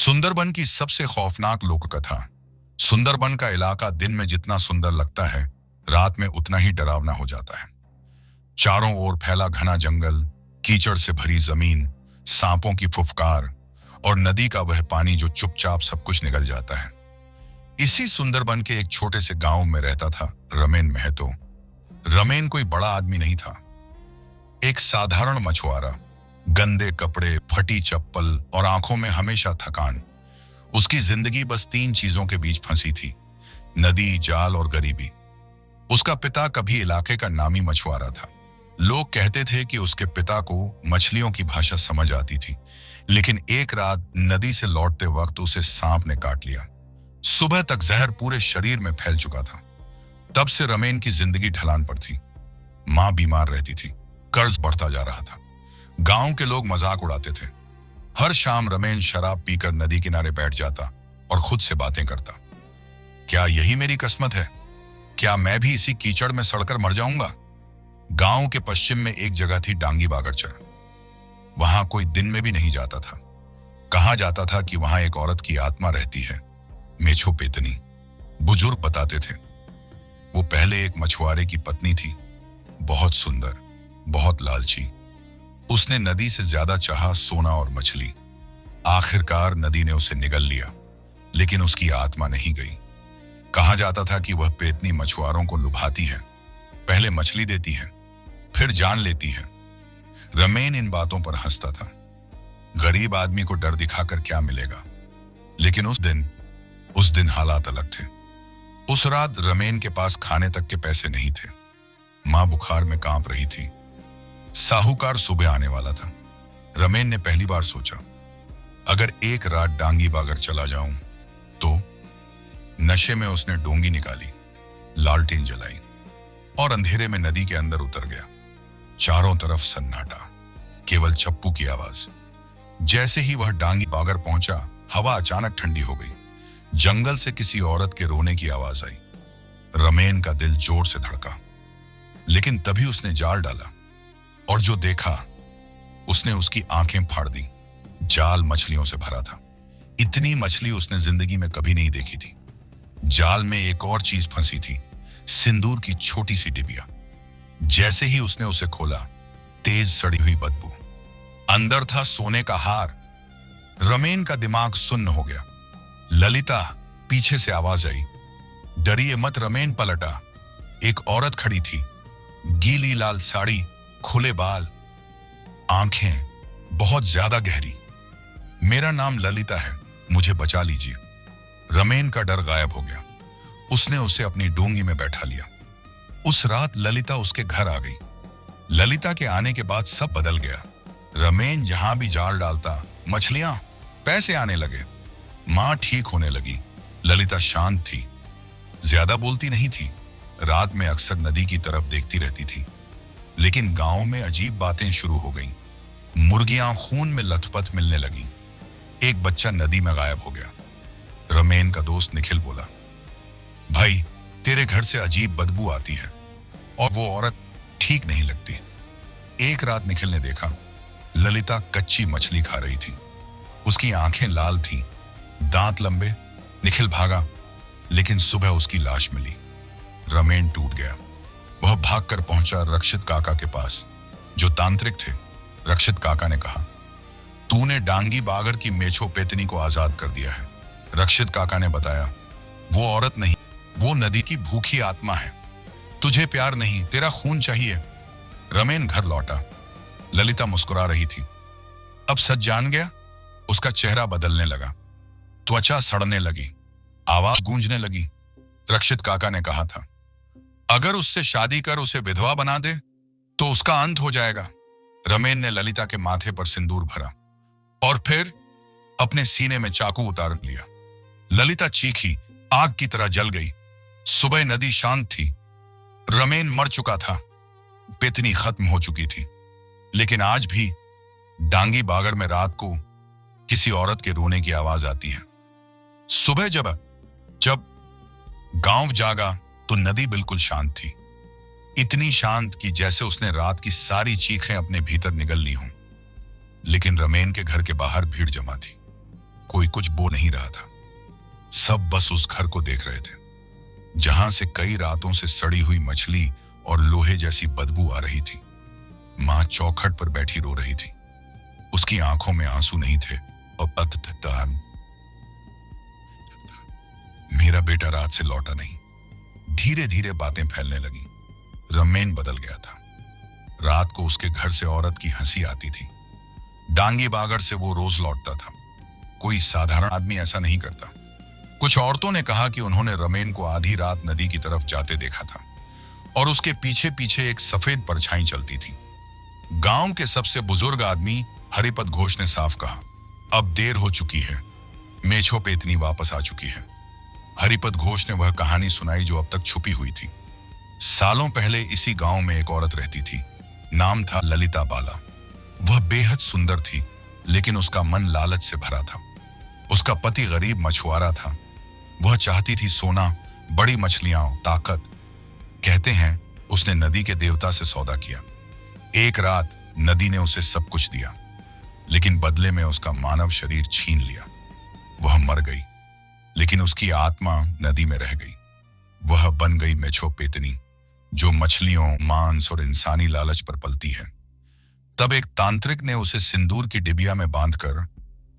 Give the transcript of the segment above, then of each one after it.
सुंदरबन की सबसे खौफनाक लोक कथा। सुंदरबन का इलाका दिन में जितना सुंदर लगता है, रात में उतना ही डरावना हो जाता है। चारों ओर फैला घना जंगल, कीचड़ से भरी जमीन, सांपों की फुफकार और नदी का वह पानी जो चुपचाप सब कुछ निगल जाता है। इसी सुंदरबन के एक छोटे से गांव में रहता था रमेन महतो। रमेन कोई बड़ा आदमी नहीं था, एक साधारण मछुआरा। गंदे कपड़े, फटी चप्पल और आंखों में हमेशा थकान। उसकी जिंदगी बस तीन चीजों के बीच फंसी थी: नदी, जाल और गरीबी। उसका पिता कभी इलाके का नामी मछुआरा था। लोग कहते थे कि उसके पिता को मछलियों की भाषा समझ आती थी, लेकिन एक रात नदी से लौटते वक्त उसे सांप ने काट लिया। सुबह तक जहर पूरे शरीर में फैल चुका था। तब से रमेन की जिंदगी ढलान पर थी। मां बीमार रहती थी, कर्ज बढ़ता जा रहा था। गांव के लोग मजाक उड़ाते थे। हर शाम रमेन शराब पीकर नदी किनारे बैठ जाता और खुद से बातें करता। क्या यही मेरी किस्मत है? क्या मैं भी इसी कीचड़ में सड़कर मर जाऊंगा? गांव के पश्चिम में एक जगह थी डांगी बागरचर। वहां कोई दिन में भी नहीं जाता था। कहा जाता था कि वहां एक औरत की आत्मा रहती है, मेछो पेतनी। बुजुर्ग बताते थे। वो पहले एक मछुआरे की पत्नी थी, बहुत सुंदर, बहुत लालची। उसने नदी से ज्यादा चाहा सोना और मछली। आखिरकार नदी ने उसे निगल लिया, लेकिन उसकी आत्मा नहीं गई। कहा जाता था कि वह पेतनी मछुआरों को लुभाती है, पहले मछली देती है, फिर जान लेती है। रमेन इन बातों पर हंसता था। गरीब आदमी को डर दिखाकर क्या मिलेगा? लेकिन उस दिन हालात अलग थे। उस रात रमेन के पास खाने तक के पैसे नहीं थे। मां बुखार में कांप रही थी। साहूकार सुबह आने वाला था। रमेन ने पहली बार सोचा, अगर एक रात डांगी बागर चला जाऊं तो। नशे में उसने डोंगी निकाली, लालटेन जलाई और अंधेरे में नदी के अंदर उतर गया। चारों तरफ सन्नाटा, केवल चप्पू की आवाज। जैसे ही वह डांगी बागर पहुंचा, हवा अचानक ठंडी हो गई। जंगल से किसी औरत के रोने की आवाज आई। रमेन का दिल जोर से धड़का, लेकिन तभी उसने जाल डाला और जो देखा उसने उसकी आंखें फाड़ दी। जाल मछलियों से भरा था। इतनी मछली उसने जिंदगी में कभी नहीं देखी थी। जाल में एक और चीज फंसी थी, सिंदूर की छोटी सी डिबिया। जैसे ही उसने उसे खोला, तेज सड़ी हुई बदबू। अंदर था सोने का हार। रमेन का दिमाग सुन्न हो गया। ललिता, पीछे से आवाज आई। डरिए मत रमेन। पलटा। एक औरत खड़ी थी, गीली लाल साड़ी, खुले बाल, आंखें बहुत ज्यादा गहरी। मेरा नाम ललिता है, मुझे बचा लीजिए। रमेन का डर गायब हो गया। उसने उसे अपनी डोंगी में बैठा लिया। उस रात ललिता उसके घर आ गई। ललिता के आने के बाद सब बदल गया। रमेन जहां भी जाल डालता, मछलियां, पैसे आने लगे। मां ठीक होने लगी। ललिता शांत थी, ज्यादा बोलती नहीं थी। रात में अक्सर नदी की तरफ देखती रहती थी। लेकिन गांव में अजीब बातें शुरू हो गईं। मुर्गियां खून में लथपथ मिलने लगीं। एक बच्चा नदी में गायब हो गया। रमेन का दोस्त निखिल बोला, भाई तेरे घर से अजीब बदबू आती है और वो औरत ठीक नहीं लगती। एक रात निखिल ने देखा, ललिता कच्ची मछली खा रही थी। उसकी आंखें लाल थीं, दांत लंबे। निखिल भागा, लेकिन सुबह उसकी लाश मिली। रमेन टूट गया। वह भागकर पहुंचा रक्षित काका के पास, जो तांत्रिक थे। रक्षित काका ने कहा, तूने डांगी बागर की मेछो पेतनी को आजाद कर दिया है। रक्षित काका ने बताया, वो औरत नहीं, वो नदी की भूखी आत्मा है। तुझे प्यार नहीं, तेरा खून चाहिए। रमेन घर लौटा। ललिता मुस्कुरा रही थी। अब सच जान गया? उसका चेहरा बदलने लगा, त्वचा सड़ने लगी, आवाज गूंजने लगी। रक्षित काका ने कहा था, अगर उससे शादी कर उसे विधवा बना दे तो उसका अंत हो जाएगा। रमेन ने ललिता के माथे पर सिंदूर भरा और फिर अपने सीने में चाकू उतार लिया। ललिता चीखी, आग की तरह जल गई। सुबह नदी शांत थी। रमेन मर चुका था, पेतनी खत्म हो चुकी थी। लेकिन आज भी डांगी बागर में रात को किसी औरत के रोने की आवाज आती है। सुबह जब गांव जागा तो नदी बिल्कुल शांत थी। इतनी शांत कि जैसे उसने रात की सारी चीखें अपने भीतर निगल ली हों। लेकिन रमेन के घर के बाहर भीड़ जमा थी। कोई कुछ बोल नहीं रहा था। सब बस उस घर को देख रहे थे, जहां से कई रातों से सड़ी हुई मछली और लोहे जैसी बदबू आ रही थी। मां चौखट पर बैठी रो रही थी। उसकी आंखों में आंसू नहीं थे और अतः मेरा बेटा रात से लौटा नहीं। धीरे धीरे बातें फैलने लगी। रमेन बदल गया था। रात को उसके घर से औरत की हंसी आती थी। डांगी बागड़ से वो रोज लौटता था। कोई साधारण आदमी ऐसा नहीं करता। कुछ औरतों ने कहा कि उन्होंने रमेन को आधी रात नदी की तरफ जाते देखा था और उसके पीछे पीछे एक सफेद परछाई चलती थी। गांव के सबसे बुजुर्ग आदमी हरिपद घोष ने साफ कहा, अब देर हो चुकी है, मेछो पेतनी वापस आ चुकी है। हरिपद घोष ने वह कहानी सुनाई जो अब तक छुपी हुई थी। सालों पहले इसी गांव में एक औरत रहती थी। नाम था ललिता बाला। वह बेहद सुंदर थी, लेकिन उसका मन लालच से भरा था। उसका पति गरीब मछुआरा था। वह चाहती थी सोना, बड़ी मछलियां, ताकत। कहते हैं उसने नदी के देवता से सौदा किया। एक रात नदी ने उसे सब कुछ दिया, लेकिन बदले में उसका मानव शरीर छीन लिया। वह मर गई, लेकिन उसकी आत्मा नदी में रह गई। वह बन गई मेछो पेतनी, जो मछलियों, मांस और इंसानी लालच पर पलती है। तब एक तांत्रिक ने उसे सिंदूर की डिबिया में बांधकर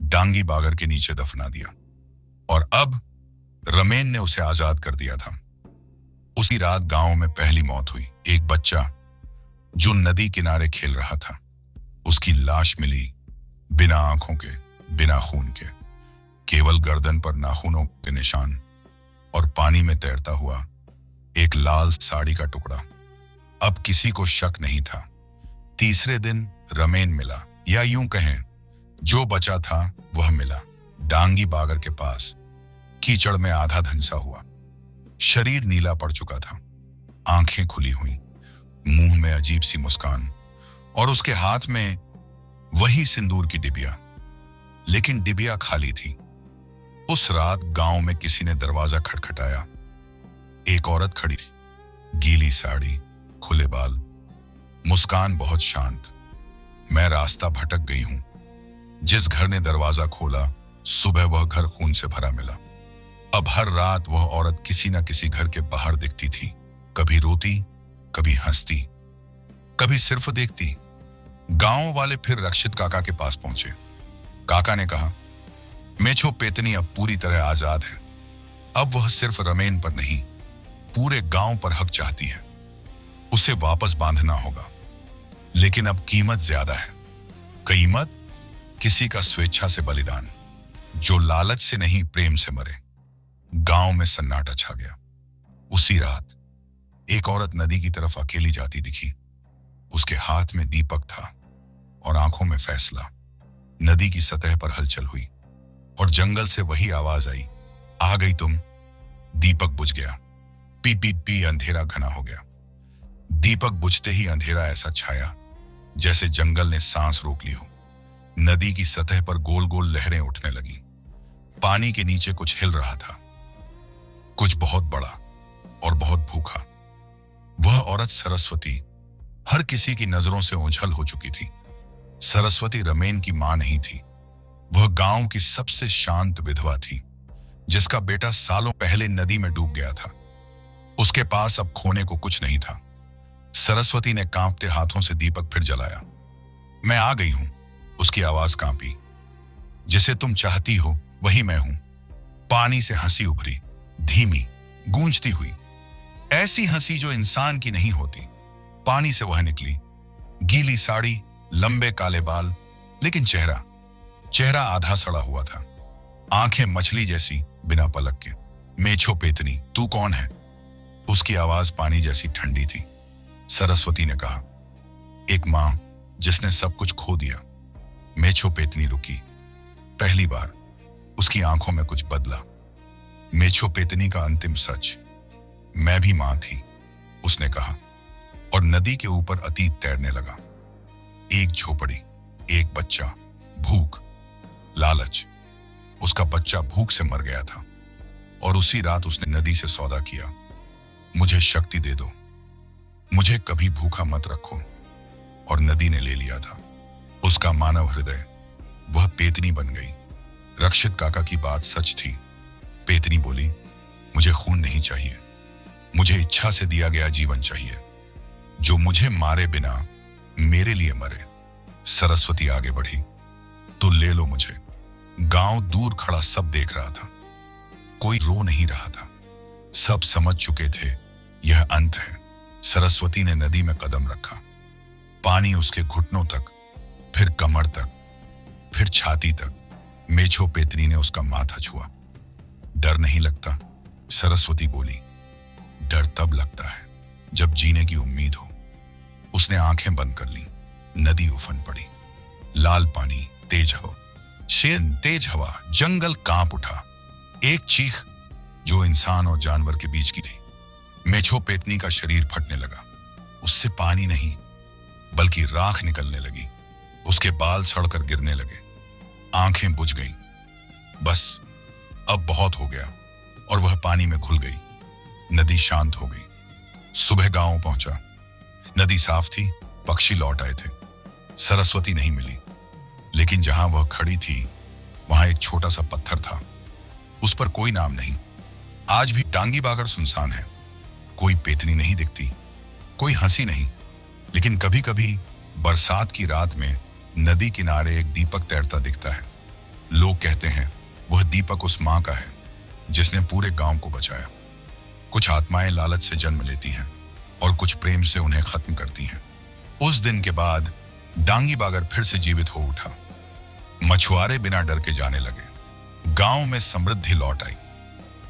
डांगी बागर के नीचे दफना दिया, और अब रमेन ने उसे आजाद कर दिया था। उसी रात गांव में पहली मौत हुई। एक बच्चा जो नदी किनारे खेल रहा था, उसकी लाश मिली, बिना आंखों के, बिना खून के, केवल गर्दन पर नाखूनों के निशान और पानी में तैरता हुआ एक लाल साड़ी का टुकड़ा। अब किसी को शक नहीं था। तीसरे दिन रमेन मिला, या यूं कहें जो बचा था वह मिला, डांगी बागर के पास, कीचड़ में आधा धंसा हुआ। शरीर नीला पड़ चुका था, आंखें खुली हुई, मुंह में अजीब सी मुस्कान, और उसके हाथ में वही सिंदूर की डिबिया, लेकिन डिबिया खाली थी। उस रात गांव में किसी ने दरवाजा खटखटाया। एक औरत खड़ी थी, गीली साड़ी, खुले बाल, मुस्कान बहुत शांत। मैं रास्ता भटक गई हूं। जिस घर ने दरवाजा खोला, सुबह वह घर खून से भरा मिला। अब हर रात वह औरत किसी न किसी घर के बाहर दिखती थी, कभी रोती, कभी हंसती, कभी सिर्फ देखती। गांव वाले फिर रक्षित काका के पास पहुंचे। काका ने कहा, मेछो पेतनी अब पूरी तरह आजाद है। अब वह सिर्फ रमेन पर नहीं, पूरे गांव पर हक चाहती है। उसे वापस बांधना होगा, लेकिन अब कीमत ज्यादा है। कीमत किसी का स्वेच्छा से बलिदान, जो लालच से नहीं प्रेम से मरे। गांव में सन्नाटा छा गया। उसी रात एक औरत नदी की तरफ अकेली जाती दिखी। उसके हाथ में दीपक था और आंखों में फैसला। नदी की सतह पर हलचल हुई और जंगल से वही आवाज आई, आ गई तुम। दीपक बुझ गया। पी पी पी अंधेरा घना हो गया। दीपक बुझते ही अंधेरा ऐसा छाया जैसे जंगल ने सांस रोक ली हो। नदी की सतह पर गोल गोल लहरें उठने लगी। पानी के नीचे कुछ हिल रहा था, कुछ बहुत बड़ा और बहुत भूखा। वह औरत सरस्वती हर किसी की नजरों से ओझल हो चुकी थी। सरस्वती रमेन की मां नहीं थी। वह गांव की सबसे शांत विधवा थी, जिसका बेटा सालों पहले नदी में डूब गया था। उसके पास अब खोने को कुछ नहीं था। सरस्वती ने कांपते हाथों से दीपक फिर जलाया। मैं आ गई हूं, उसकी आवाज कांपी। जिसे तुम चाहती हो वही मैं हूं। पानी से हंसी उभरी, धीमी, गूंजती हुई, ऐसी हंसी जो इंसान की नहीं होती। पानी से वह निकली, गीली साड़ी, लंबे काले बाल, लेकिन चेहरा आधा सड़ा हुआ था। आंखें मछली जैसी, बिना पलक के। मेछो पेतनी, तू कौन है? उसकी आवाज पानी जैसी ठंडी थी। सरस्वती ने कहा, एक मां जिसने सब कुछ खो दिया। मेछो पेतनी रुकी। पहली बार उसकी आंखों में कुछ बदला। मेछो पेतनी का अंतिम सच, मैं भी मां थी, उसने कहा, और नदी के ऊपर अतीत तैरने लगा। एक झोपड़ी, एक बच्चा, भूख, लालच। उसका बच्चा भूख से मर गया था, और उसी रात उसने नदी से सौदा किया, मुझे शक्ति दे दो, मुझे कभी भूखा मत रखो। और नदी ने ले लिया था उसका मानव हृदय। वह पेतनी बन गई, रक्षित काका की बात सच थी। पेतनी बोली, मुझे खून नहीं चाहिए, मुझे इच्छा से दिया गया जीवन चाहिए। जो मुझे मारे बिना मेरे लिए मरे। सरस्वती आगे बढ़ी, तो ले लो मुझे। गांव दूर खड़ा सब देख रहा था, कोई रो नहीं रहा था। सब समझ चुके थे यह अंत है। सरस्वती ने नदी में कदम रखा। पानी उसके घुटनों तक, फिर कमर तक, फिर छाती तक। मेछो पेतनी ने उसका माथा छुआ। डर नहीं लगता? सरस्वती बोली, डर तब लगता है जब जीने की उम्मीद हो। उसने आंखें बंद कर ली। नदी उफन पड़ी। लाल पानी, तेज हवा, शेर, तेज हवा, जंगल कांप उठा। एक चीख जो इंसान और जानवर के बीच की थी। मेछो पेतनी का शरीर फटने लगा। उससे पानी नहीं बल्कि राख निकलने लगी। उसके बाल सड़कर गिरने लगे। आंखें बुझ गईं। बस अब बहुत हो गया, और वह पानी में घुल गई। नदी शांत हो गई। सुबह गांव पहुंचा। नदी साफ थी, पक्षी लौट आए थे। सरस्वती नहीं मिली, लेकिन जहां वह खड़ी थी वहां एक छोटा सा पत्थर था। उस पर कोई नाम नहीं। आज भी डांगी बागड़ सुनसान है। कोई पेतनी नहीं दिखती, कोई हंसी नहीं। लेकिन कभी कभी बरसात की रात में नदी किनारे एक दीपक तैरता दिखता है। लोग कहते हैं वह दीपक उस मां का है जिसने पूरे गांव को बचाया। कुछ आत्माएं लालच से जन्म लेती हैं और कुछ प्रेम से उन्हें खत्म करती हैं। उस दिन के बाद डांगी बागड़ फिर से जीवित हो उठा। मछुआरे बिना डर के जाने लगे। गांव में समृद्धि लौट आई,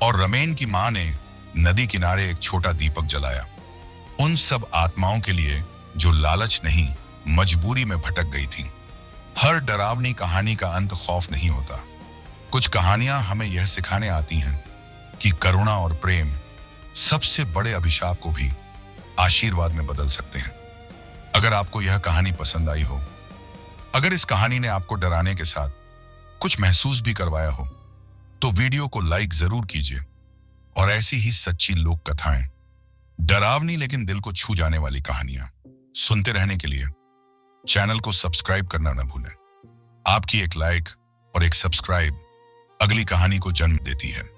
और रमेन की मां ने नदी किनारे एक छोटा दीपक जलाया। उन सब आत्माओं के लिए जो लालच नहीं, मजबूरी में भटक गई थी। हर डरावनी कहानी का अंत खौफ नहीं होता। कुछ कहानियां हमें यह सिखाने आती हैं कि करुणा और प्रेम सबसे बड़े अभिशाप को भी आशीर्वाद में बदल सकते हैं। अगर आपको यह कहानी पसंद आई हो, अगर इस कहानी ने आपको डराने के साथ कुछ महसूस भी करवाया हो, तो वीडियो को लाइक जरूर कीजिए। और ऐसी ही सच्ची लोक कथाएं, डरावनी लेकिन दिल को छू जाने वाली कहानियां सुनते रहने के लिए चैनल को सब्सक्राइब करना न भूलें। आपकी एक लाइक और एक सब्सक्राइब अगली कहानी को जन्म देती है।